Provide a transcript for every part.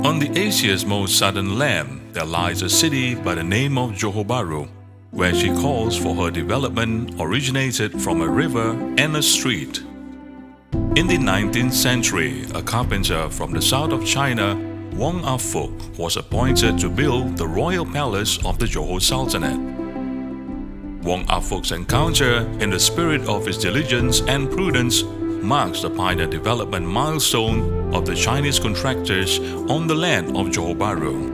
On the Asia's most southern land, there lies a city by the name of Johor Bahru, where she calls for her development originated from a river and a street. In the 19th century, a carpenter from the south of China, Wong Ah-fuk, was appointed to build the royal palace of the Johor Sultanate. Wong Ah-fuk's encounter, in the spirit of his diligence and prudence, marks the pioneer development milestone of the Chinese contractors on the land of Johor Bahru.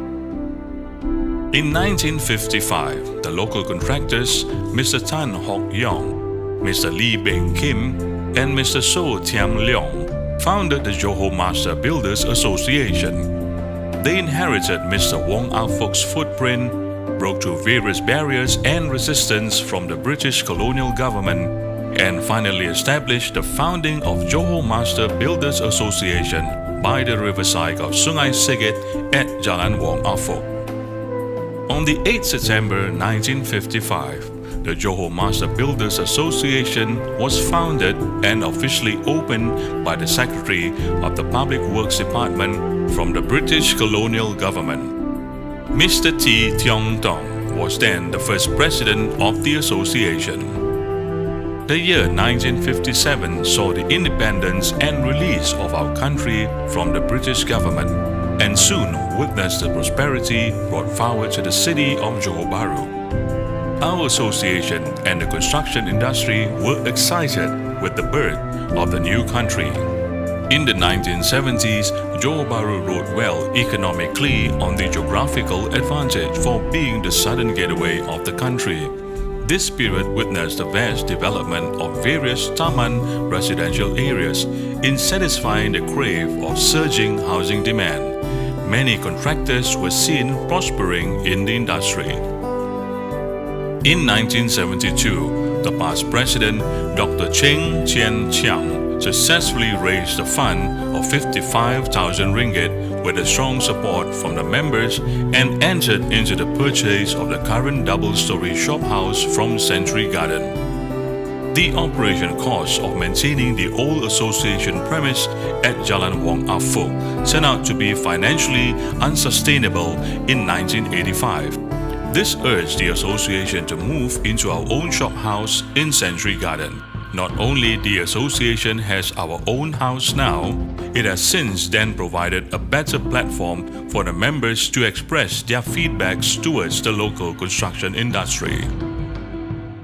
In 1955, the local contractors, Mr. Tan Hock Yong, Mr. Lee Beng Kim, and Mr. So Tiam Leong founded the Johor Master Builders Association. They inherited Mr. Wong Ah-fuk's footprint, broke through various barriers and resistance from the British colonial government, and finally established the founding of Johor Master Builders Association by the riverside of Sungai Sigit at Jalan Wong Ah-fuk. On the 8th September 1955, the Johor Master Builders Association was founded and officially opened by the Secretary of the Public Works Department from the British colonial government. Mr. T. Tiong Tong was then the first president of the association. The year 1957 saw the independence and release of our country from the British government, and soon witnessed the prosperity brought forward to the city of Johor Bahru. Our association and the construction industry were excited with the birth of the new country. In the 1970s, Johor Bahru rode well economically on the geographical advantage for being the southern gateway of the country. This period witnessed the vast development of various Taman residential areas in satisfying the crave of surging housing demand. Many contractors were seen prospering in the industry. In 1972, the past president, Dr. Cheng Chien Chiang, successfully raised a fund of 55,000 ringgit with a strong support from the members and entered into the purchase of the current double-story shop house from Century Garden. The operation cost of maintaining the old association premise at Jalan Wong Ah-fuk turned out to be financially unsustainable in 1985. This urged the association to move into our own shop house in Century Garden. Not only the association has our own house now, it has since then provided a better platform for the members to express their feedbacks towards the local construction industry.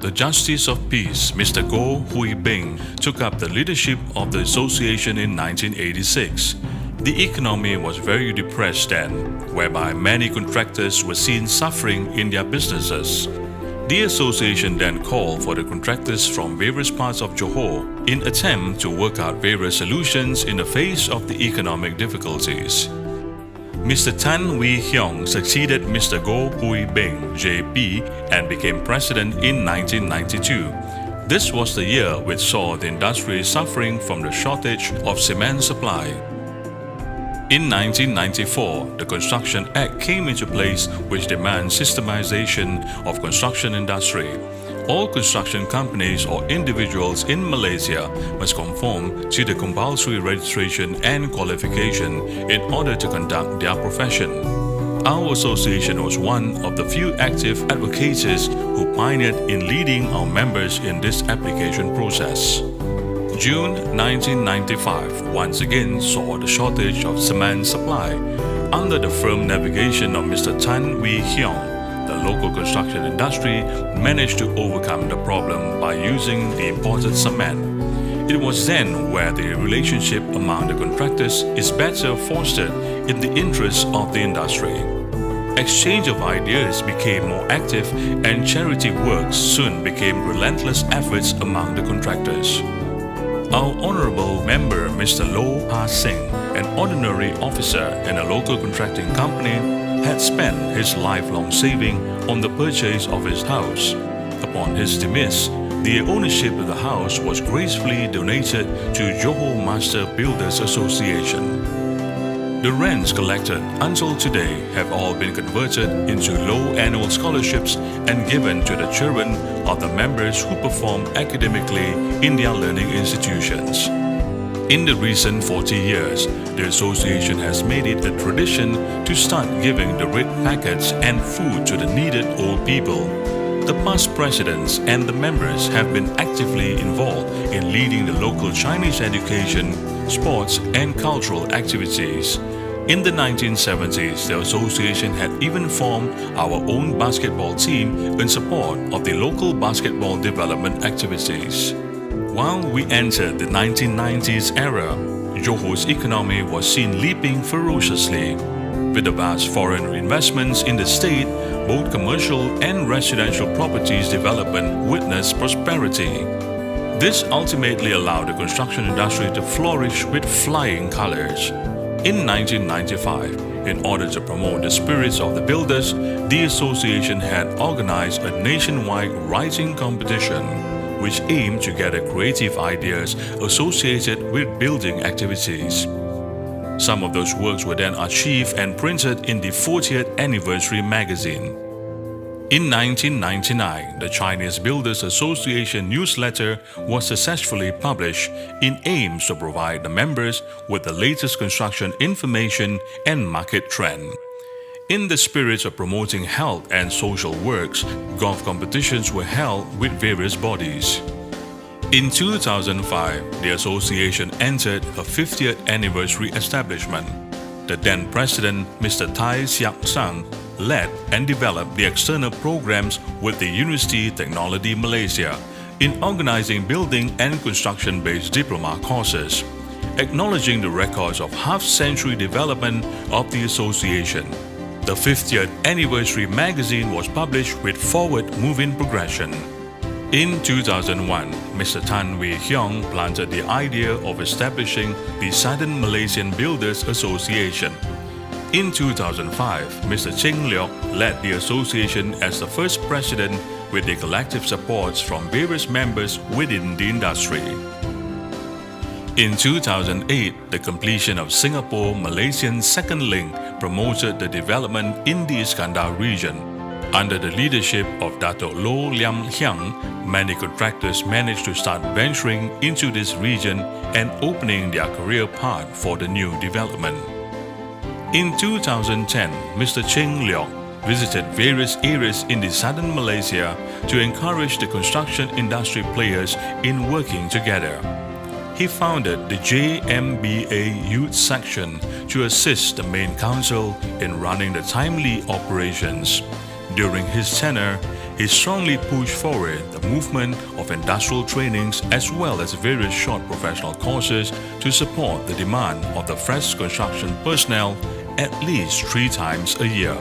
The Justice of Peace, Mr. Goh Hui Bing, took up the leadership of the association in 1986. The economy was very depressed then, whereby many contractors were seen suffering in their businesses. The association then called for the contractors from various parts of Johor in attempt to work out various solutions in the face of the economic difficulties. Mr. Tan Wee Hyong succeeded Mr. Goh Hui Bing, JP, and became president in 1992. This was the year which saw the industry suffering from the shortage of cement supply. In 1994, the Construction Act came into place, which demands systemization of construction industry. All construction companies or individuals in Malaysia must conform to the compulsory registration and qualification in order to conduct their profession. Our association was one of the few active advocates who pioneered in leading our members in this application process. June 1995 once again saw the shortage of cement supply. Under the firm navigation of Mr. Tan Wee Hyong, the local construction industry managed to overcome the problem by using the imported cement. It was then where the relationship among the contractors is better fostered in the interest of the industry. Exchange of ideas became more active, and charity works soon became relentless efforts among the contractors. Our honorable member, Mr. Loh Ha Singh, an ordinary officer in a local contracting company, had spent his lifelong saving on the purchase of his house. Upon his demise, the ownership of the house was gracefully donated to Johor Master Builders Association. The rents collected until today have all been converted into low annual scholarships and given to the children of the members who perform academically in their learning institutions. In the recent 40 years, the association has made it a tradition to start giving the red packets and food to the needed old people. The past presidents and the members have been actively involved in leading the local Chinese education, sports, and cultural activities. In the 1970s, the association had even formed our own basketball team in support of the local basketball development activities. While we entered the 1990s era, Johor's economy was seen leaping ferociously. With the vast foreign investments in the state, both commercial and residential properties development witnessed prosperity. This ultimately allowed the construction industry to flourish with flying colors. In 1995, in order to promote the spirits of the builders, the association had organized a nationwide writing competition, which aimed to gather creative ideas associated with building activities. Some of those works were then archived and printed in the 40th Anniversary magazine. In 1999, the Chinese Builders Association newsletter was successfully published in aims to provide the members with the latest construction information and market trend. In the spirit of promoting health and social works, golf competitions were held with various bodies. In 2005, the association entered a 50th anniversary establishment. The then president, Mr. Tai Siak-sang, led and developed the external programs with the University Technology Malaysia in organizing building and construction-based diploma courses, acknowledging the records of half-century development of the association. The 50th Anniversary magazine was published with forward-moving progression. In 2001, Mr. Tan Wee Hyong planted the idea of establishing the Southern Malaysian Builders Association. In 2005, Mr. Cheng Leok led the association as the first president with the collective supports from various members within the industry. In 2008, the completion of Singapore-Malaysian Second Link promoted the development in the Iskandar region. Under the leadership of Dato' Loh Liam Hyang, many contractors managed to start venturing into this region and opening their career path for the new development. In 2010, Mr. Cheng Leok visited various areas in the southern Malaysia to encourage the construction industry players in working together. He founded the JMBA Youth Section to assist the main council in running the timely operations. During his tenure, he strongly pushed forward the movement of industrial trainings as well as various short professional courses to support the demand of the fresh construction personnel at least 3 times a year.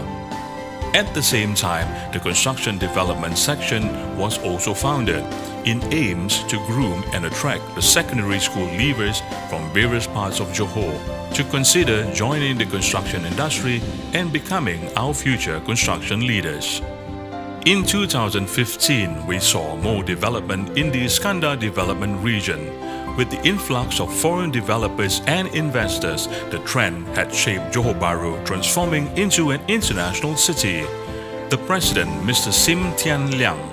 At the same time, the Construction Development Section was also founded in aims to groom and attract the secondary school leavers from various parts of Johor to consider joining the construction industry and becoming our future construction leaders. In 2015, we saw more development in the Iskandar development region. With the influx of foreign developers and investors, the trend had shaped Johor Bahru, transforming into an international city. The president, Mr. Sim Tian Liang,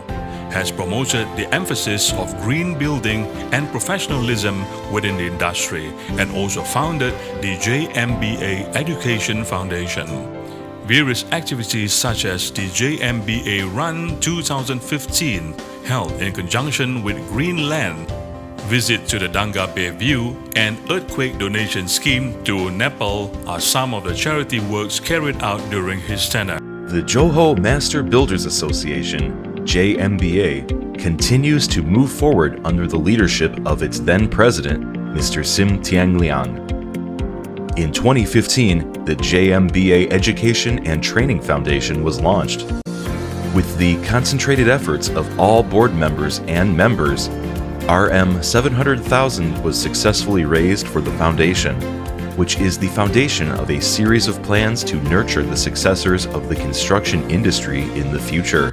has promoted the emphasis of green building and professionalism within the industry and also founded the JMBA Education Foundation. Various activities such as the JMBA Run 2015, held in conjunction with Green Land, visit to the Danga Bay View, and earthquake donation scheme to Nepal are some of the charity works carried out during his tenure. The Johor Master Builders Association, JMBA, continues to move forward under the leadership of its then president, Mr. Sim Tian Liang. In 2015, the JMBA Education and Training Foundation was launched. With the concentrated efforts of all board members and members, Rm 700,000 was successfully raised for the foundation, which is the foundation of a series of plans to nurture the successors of the construction industry in the future.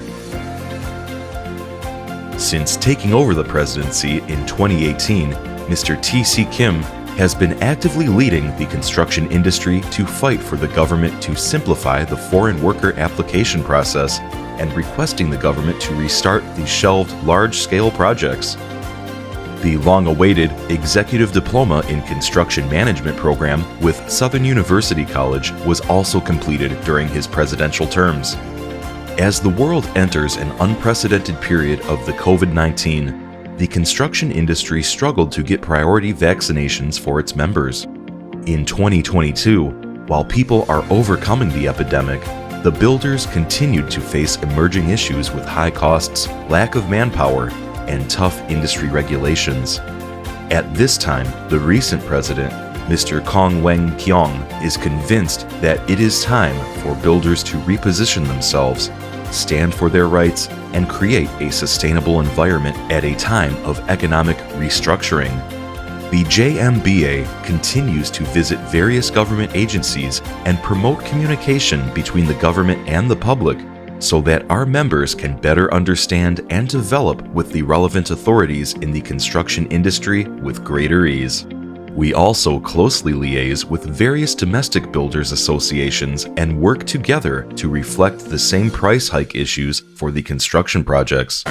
Since taking over the presidency in 2018, Mr. T.C. Kim has been actively leading the construction industry to fight for the government to simplify the foreign worker application process and requesting the government to restart the shelved large-scale projects. The long-awaited Executive Diploma in Construction Management program with Southern University College was also completed during his presidential terms. As the world enters an unprecedented period of the COVID-19, the construction industry struggled to get priority vaccinations for its members. In 2022, while people are overcoming the epidemic, the builders continued to face emerging issues with high costs, lack of manpower, and tough industry regulations. At this time, the recent president, Mr. Kong Weng-kyong, is convinced that it is time for builders to reposition themselves, stand for their rights, and create a sustainable environment at a time of economic restructuring. The JMBA continues to visit various government agencies and promote communication between the government and the public so that our members can better understand and develop with the relevant authorities in the construction industry with greater ease. We also closely liaise with various domestic builders associations and work together to reflect the same price hike issues for the construction projects.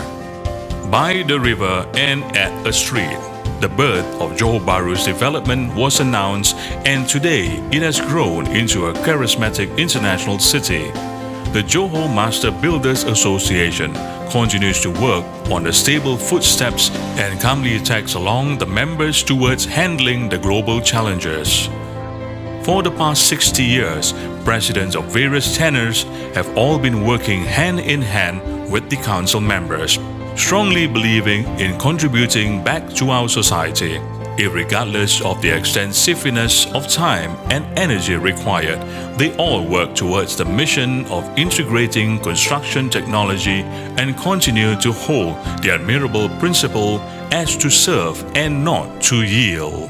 By the river and at a street, the birth of Johor Bahru's development was announced, and today it has grown into a charismatic international city. The Johor Master Builders Association continues to work on the stable footsteps and calmly tags along the members towards handling the global challenges. For the past 60 years, presidents of various tenures have all been working hand in hand with the council members, strongly believing in contributing back to our society. Irregardless of the extensiveness of time and energy required, they all work towards the mission of integrating construction technology and continue to hold the admirable principle as to serve and not to yield.